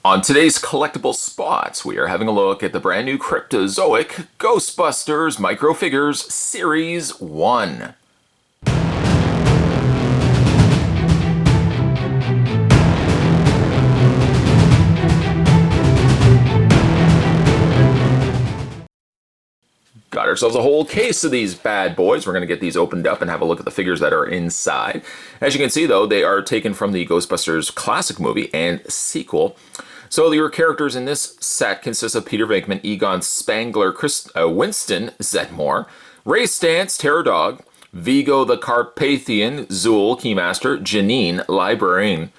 On today's collectible spots, we are having a look at the brand new Cryptozoic Ghostbusters Microfigures Series 1. Got ourselves a whole case of these bad boys. We're going to get these opened up and have a look at the figures that are inside. As you can see, though, they are taken from the Ghostbusters classic movie and sequel. So your characters in this set consist of Peter Venkman, Egon Spengler, Winston, Zeddemore, Ray Stantz, Terror Dog, Vigo the Carpathian, Zool, Keymaster, Janine, Librarian,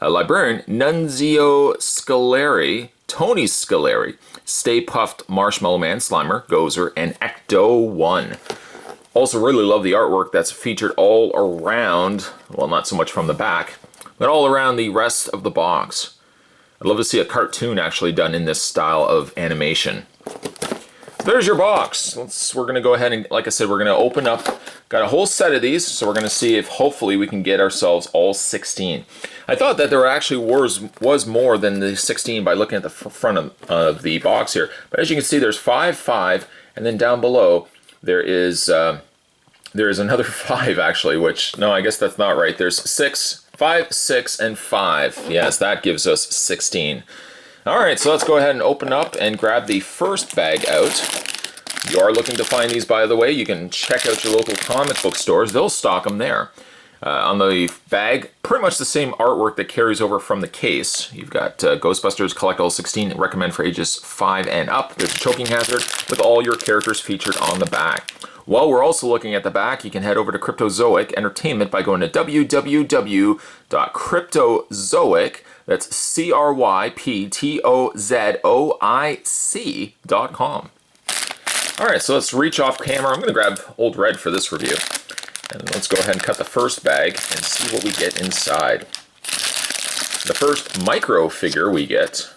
Nunzio Scaleri, Tony Scaleri, Stay Puft, Marshmallow Man, Slimer, Gozer, and Ecto-1. Also really love the artwork that's featured all around, well, not so much from the back, but all around the rest of the box. I'd love to see a cartoon actually done in this style of animation. There's your box. We're going to go ahead and, like I said, we're going to open up. Got a whole set of these, so we're going to see if hopefully we can get ourselves all 16. I thought that there actually was more than the 16 by looking at the front of the box here. But as you can see, there's 5, 5, and then down below there is another 5 actually, which, no, I guess that's not right. There's 5, 6, and 5. Yes, that gives us 16. Alright, so let's go ahead and open up and grab the first bag out. If you are looking to find these, by the way, you can check out your local comic book stores. They'll stock them there. On the bag, pretty much the same artwork that carries over from the case. You've got Ghostbusters Collectible 16, recommend for ages 5 and up. There's a choking hazard with all your characters featured on the back. While we're also looking at the back, you can head over to Cryptozoic Entertainment by going to www.cryptozoic, that's CRYPTOZOIC.com. Alright, so let's reach off camera. I'm going to grab Old Red for this review. And let's go ahead and cut the first bag and see what we get inside. The first micro figure we get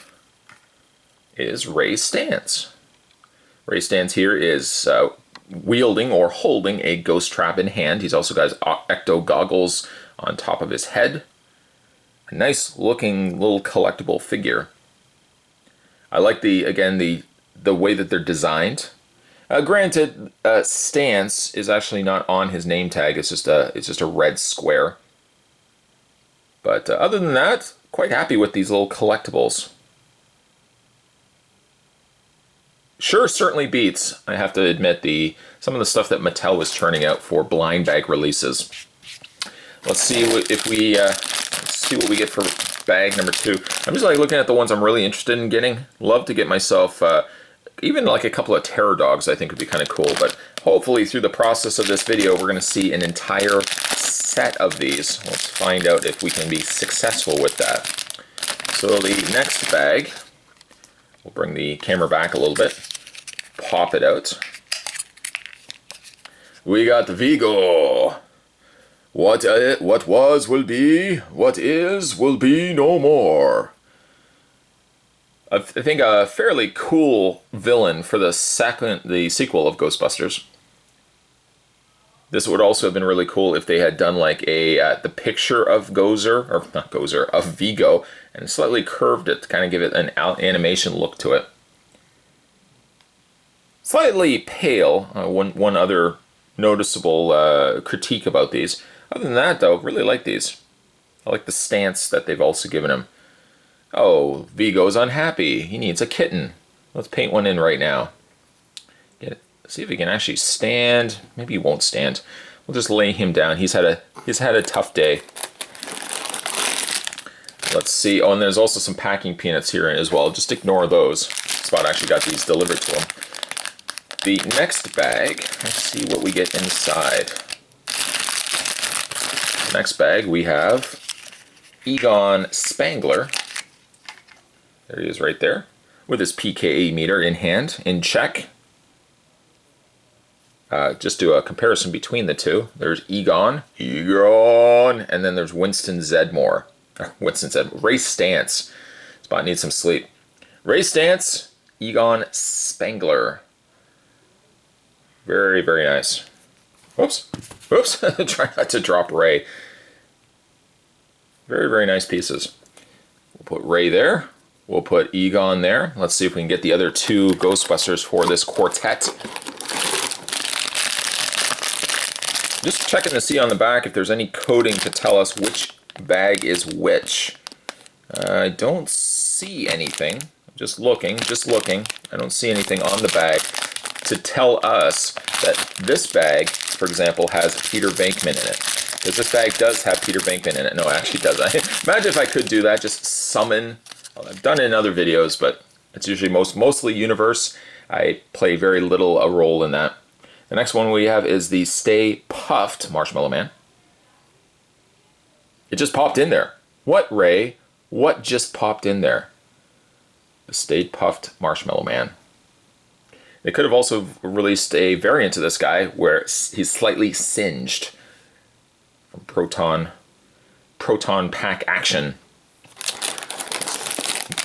is Ray Stantz. Ray Stantz here is wielding or holding a ghost trap in hand. He's also got his ecto goggles on top of his head. A nice looking little collectible figure. I like the way that they're designed. Granted, Stantz is actually not on his name tag. It's just a red square. But other than that, quite happy with these little collectibles. Sure, certainly beats, I have to admit, some of the stuff that Mattel was churning out for blind bag releases. Let's see what we get for bag number 2. I'm just looking at the ones I'm really interested in getting. Love to get myself even like a couple of Terror Dogs. I think would be kind of cool. But hopefully through the process of this video, we're going to see an entire set of these. Let's find out if we can be successful with that. So the next bag, we'll bring the camera back a little bit, pop it out. We got the Vigo. What was will be, what is will be no more. I think a fairly cool villain for the sequel of Ghostbusters. This would also have been really cool if they had done like the picture of Gozer, or not Gozer, of Vigo, and slightly curved it to kind of give it an animation look to it. Slightly pale, one other noticeable critique about these. Other than that, though, really like these. I like the stance that they've also given him. Oh, Vigo's unhappy. He needs a kitten. Let's paint one in right now. See if he can actually stand. Maybe he won't stand. We'll just lay him down. He's had a tough day. Let's see. Oh, and there's also some packing peanuts here as well. Just ignore those. Spot actually got these delivered to him. The next bag, let's see what we get inside. Next bag we have Egon Spengler. There he is right there, with his PKA meter in hand, in check. Just do a comparison between the two. There's Egon, and then there's Winston Zeddemore. Ray Stantz. Spot needs some sleep. Ray Stantz, Egon Spengler. Very, very nice. Oops. Try not to drop Ray. Very, very nice pieces. We'll put Ray there. We'll put Egon there. Let's see if we can get the other two Ghostbusters for this quartet. Just checking to see on the back if there's any coding to tell us which bag is which. I don't see anything. Just looking. I don't see anything on the bag to tell us that this bag, for example, has Peter Venkman in it. Because this bag does have Peter Venkman in it. No, it actually doesn't. Imagine if I could do that, just summon. Well, I've done it in other videos, but it's usually mostly universe. I play very little a role in that. The next one we have is the Stay Puft Marshmallow Man. It just popped in there. What, Ray? What just popped in there? The Stay Puft Marshmallow Man. They could have also released a variant of this guy where he's slightly singed. From Proton Pack Action.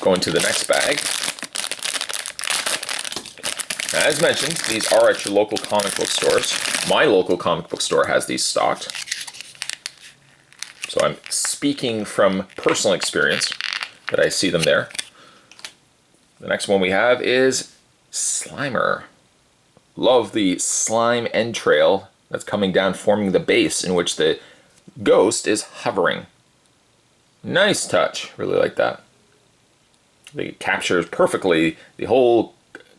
Going to the next bag. As mentioned, these are at your local comic book stores. My local comic book store has these stocked. So I'm speaking from personal experience that I see them there. The next one we have is Slimer. Love the slime entrail that's coming down, forming the base in which the ghost is hovering. Nice touch. Really like that. It captures perfectly the whole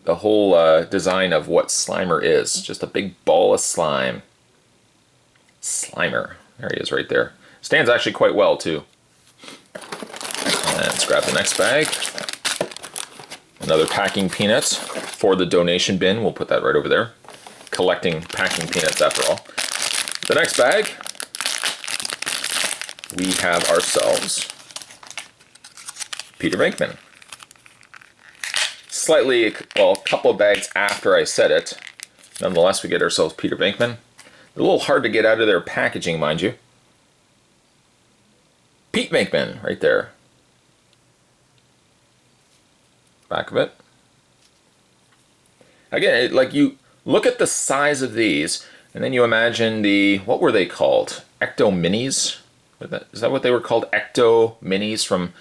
design of what Slimer is. Just a big ball of slime. Slimer. There he is right there. Stands actually quite well too. Let's grab the next bag. Another packing peanuts for the donation bin. We'll put that right over there. Collecting packing peanuts after all. The next bag, we have ourselves Peter Venkman. Slightly, well, a couple of bags after I said it. Nonetheless, we get ourselves Peter Venkman. A little hard to get out of their packaging, mind you. Pete Venkman, right there. Back of it. Again, like you look at the size of these, and then you imagine the, what were they called? Ecto Minis? Is that what they were called? Ecto Minis from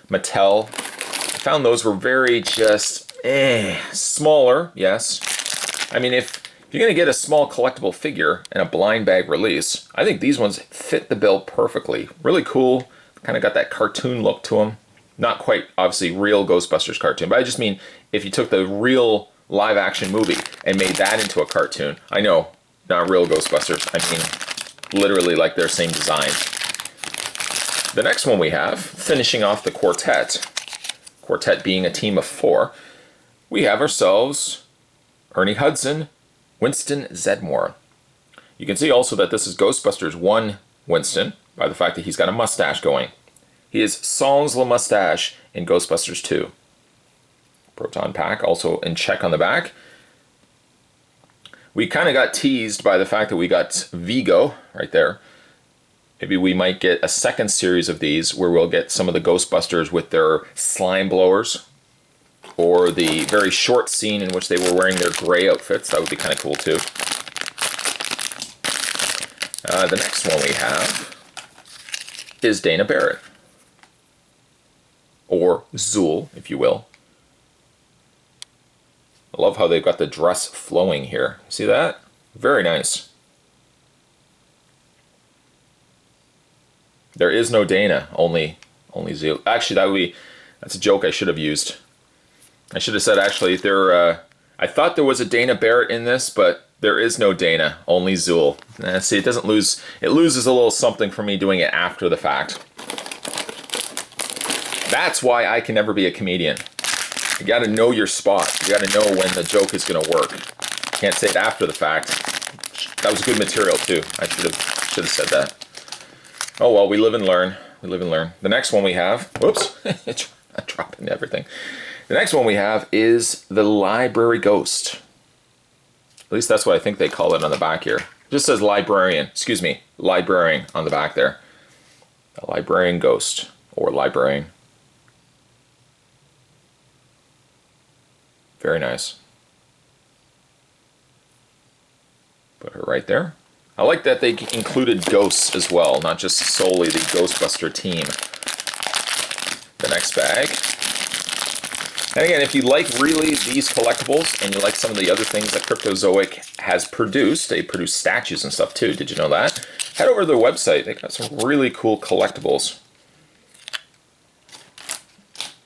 Mattel. I found those were very just, smaller, yes. I mean, if you're going to get a small collectible figure in a blind bag release, I think these ones fit the bill perfectly. Really cool. Kind of got that cartoon look to them. Not quite, obviously, real Ghostbusters cartoon, but I just mean if you took the real live action movie and made that into a cartoon. I know, not real Ghostbusters. I mean, literally like their same design. The next one we have, finishing off the quartet being a team of 4, we have ourselves Ernie Hudson, Winston Zeddemore. You can see also that this is Ghostbusters 1 Winston by the fact that he's got a mustache going. He is Sans le Mustache in Ghostbusters 2. Proton Pack also in check on the back. We kind of got teased by the fact that we got Vigo right there. Maybe we might get a second series of these where we'll get some of the Ghostbusters with their slime blowers, or the very short scene in which they were wearing their gray outfits. That would be kind of cool too. The next one we have is Dana Barrett, or Zool, if you will. I love how they've got the dress flowing here. See that? Very nice. There is no Dana, only Zool. Actually, that's a joke I should have used. I should have said, actually, I thought there was a Dana Barrett in this, but there is no Dana, only Zool. See, it loses a little something for me doing it after the fact. That's why I can never be a comedian. You gotta know your spot. You gotta know when the joke is gonna work. Can't say it after the fact. That was good material too. I should have said that. Oh well, we live and learn. We live and learn. The next one we have, whoops, I'm dropping everything. The next one we have is the Library Ghost. At least that's what I think they call it on the back here. It just says librarian, librarian on the back there. A Librarian Ghost, or librarian. Very nice. Put her right there. I like that they included ghosts as well, not just solely the Ghostbuster team. The next bag. And again, if you like really these collectibles and you like some of the other things that Cryptozoic has produced, they produce statues and stuff too, did you know that? Head over to their website, they got some really cool collectibles.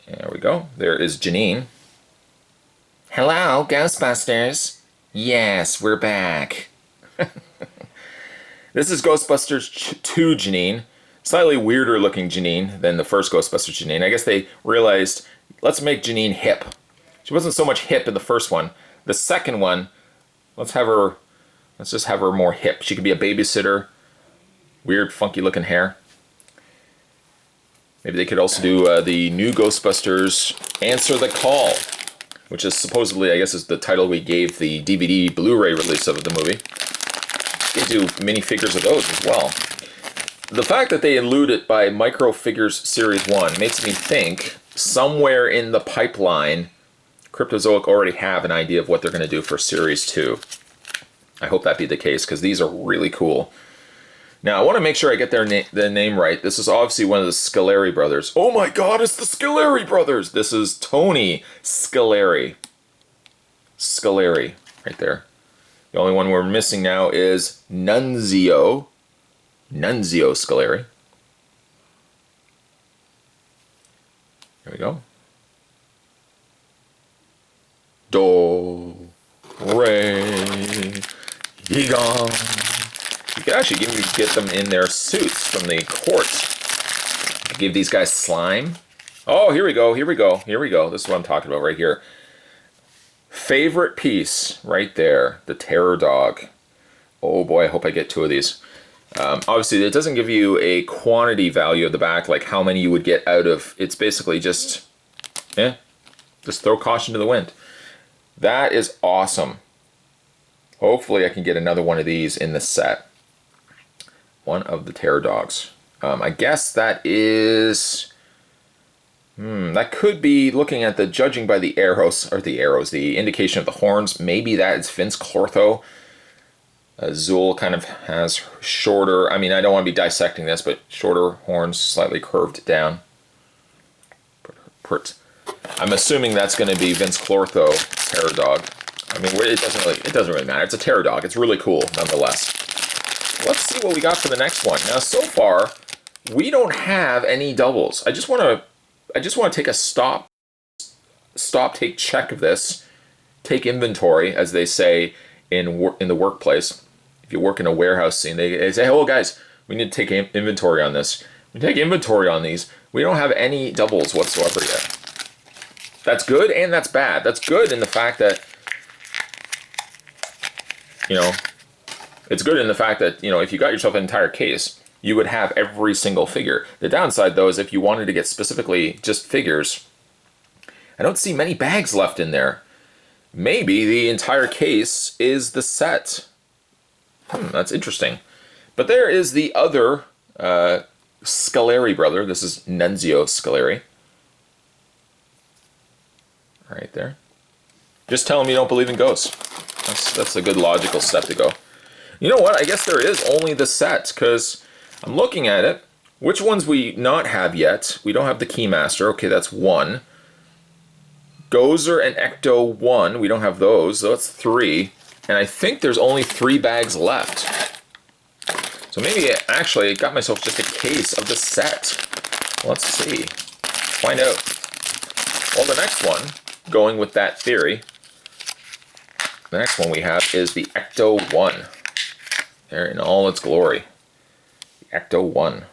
There we go, there is Janine. Hello, Ghostbusters. Yes, we're back. This is Ghostbusters 2 Janine. Slightly weirder looking Janine than the first Ghostbusters Janine. I guess they realized, let's make Janine hip. She wasn't so much hip in the first one. The second one, let's just have her more hip. She could be a babysitter. Weird, funky looking hair. Maybe they could also do the new Ghostbusters Answer the Call, which is supposedly, I guess, is the title we gave the DVD Blu-ray release of the movie. They do minifigures of those as well. The fact that they allude it by Micro Figures Series 1 makes me think somewhere in the pipeline, Cryptozoic already have an idea of what they're going to do for Series 2. I hope that be the case, because these are really cool. Now, I want to make sure I get their name right. This is obviously one of the Scoleri brothers. Oh my god, it's the Scoleri brothers! This is Tony Scoleri. Scoleri, right there. The only one we're missing now is Nunzio Scoleri. There we go. Do, re, Egon. You can actually get them in their suits from the court. Give these guys slime. Oh, here we go. This is what I'm talking about right here. Favorite piece right there, the Terror Dog. Oh boy, I hope I get 2 of these. Obviously, it doesn't give you a quantity value of the back, like how many you would get out of. It's basically just throw caution to the wind. That is awesome. Hopefully, I can get another one of these in the set. One of the Terror Dogs. I guess that is. That could be, looking at the judging by the the indication of the horns. Maybe that is Vince Clortho. Zool kind of has shorter, I mean, I don't want to be dissecting this, but shorter horns, slightly curved down. I'm assuming that's going to be Vince Clortho Terror Dog. I mean, it doesn't really matter. It's a Terror Dog. It's really cool, nonetheless. Let's see what we got for the next one. Now, so far, we don't have any doubles. I just want to take a stop, take check of this, take inventory, as they say in the workplace. If you work in a warehouse scene, they say, "Oh, guys, we need to take inventory on this." We take inventory on these. We don't have any doubles whatsoever yet. That's good and that's bad. That's good in the fact that, it's good in the fact that, if you got yourself an entire case, you would have every single figure. The downside, though, is if you wanted to get specifically just figures, I don't see many bags left in there. Maybe the entire case is the set. That's interesting. But there is the other Scoleri brother. This is Nunzio Scoleri. Right there. Just tell him you don't believe in ghosts. That's a good logical step to go. You know what? I guess there is only the set, because I'm looking at it. Which ones we not have yet? We don't have the Keymaster. Okay, that's 1. Gozer and Ecto 1. We don't have those. So that's 3. And I think there's only 3 bags left. So maybe I got myself just a case of the set. Let's see. Find out. Well, the next one, going with that theory, the next one we have is the Ecto 1. There in all its glory. The Ecto 1.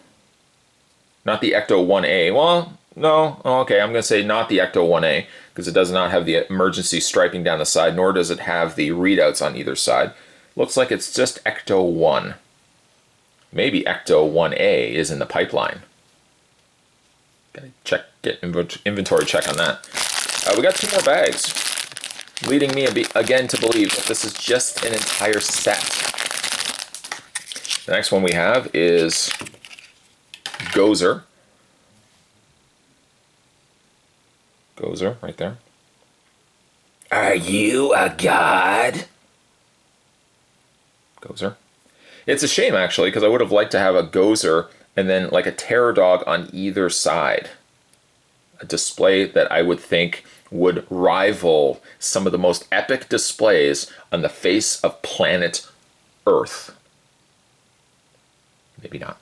Not the Ecto 1A. Well, no. Okay, I'm going to say not the Ecto 1A, because it does not have the emergency striping down the side, nor does it have the readouts on either side. Looks like it's just Ecto 1. Maybe Ecto 1A is in the pipeline. Gotta get inventory check on that. We got 2 more bags, leading me again to believe that this is just an entire set. The next one we have is Gozer. Gozer, right there. Are you a god? Gozer. It's a shame, actually, because I would have liked to have a Gozer and then like a Terror Dog on either side. a display that I would think would rival some of the most epic displays on the face of planet Earth. Maybe not.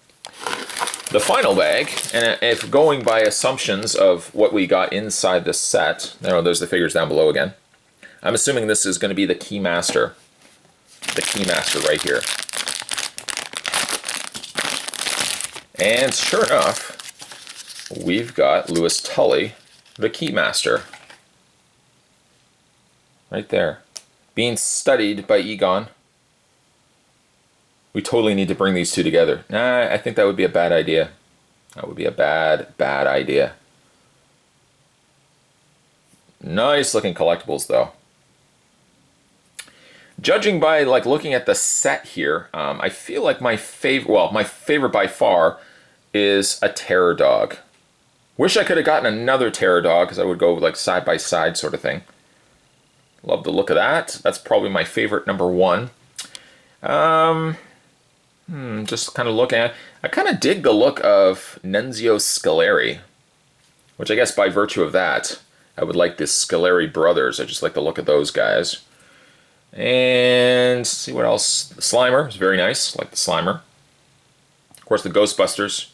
The final bag, and if going by assumptions of what we got inside the set, there's the figures down below again. I'm assuming this is going to be the Keymaster. The Keymaster right here. And sure enough, we've got Louis Tully, the Keymaster. Right there. Being studied by Egon. We totally need to bring these two together. Nah, I think that would be a bad idea. That would be a bad idea. Nice looking collectibles though. Judging by looking at the set here, I feel like my favorite by far is a Terror Dog. Wish I could have gotten another Terror Dog because I would go side by side sort of thing. Love the look of that. That's probably my favorite number one. Just kind of looking at, I kind of dig the look of Nunzio Scaleri, which I guess by virtue of that, I would like the Scaleri brothers. I just like the look of those guys. And let's see what else. The Slimer is very nice. I like the Slimer. Of course, the Ghostbusters.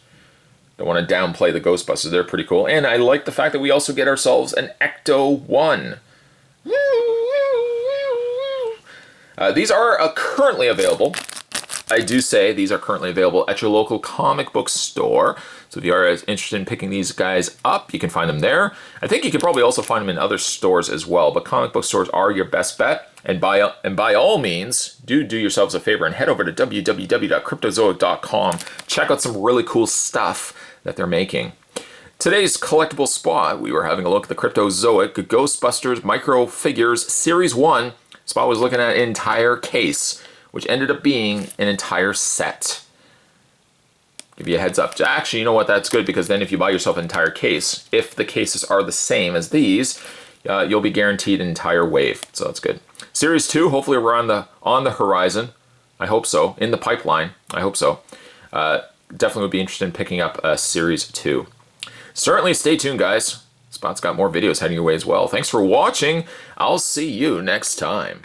Don't want to downplay the Ghostbusters. They're pretty cool. And I like the fact that we also get ourselves an Ecto-1. These are currently available. I do say these are currently available at your local comic book store. So if you are interested in picking these guys up, you can find them there. I think you can probably also find them in other stores as well, but comic book stores are your best bet. And by all means, do yourselves a favor and head over to www.cryptozoic.com. Check out some really cool stuff that they're making. Today's collectible spot, we were having a look at the Cryptozoic Ghostbusters Micro Figures Series 1. Spot was looking at an entire case, which ended up being an entire set. Give you a heads up. Actually, you know what? That's good, because then if you buy yourself an entire case, if the cases are the same as these, you'll be guaranteed an entire wave. So that's good. Series 2, hopefully we're on the horizon. I hope so. In the pipeline. I hope so. Definitely would be interested in picking up Series 2. Certainly stay tuned, guys. Spot's got more videos heading your way as well. Thanks for watching. I'll see you next time.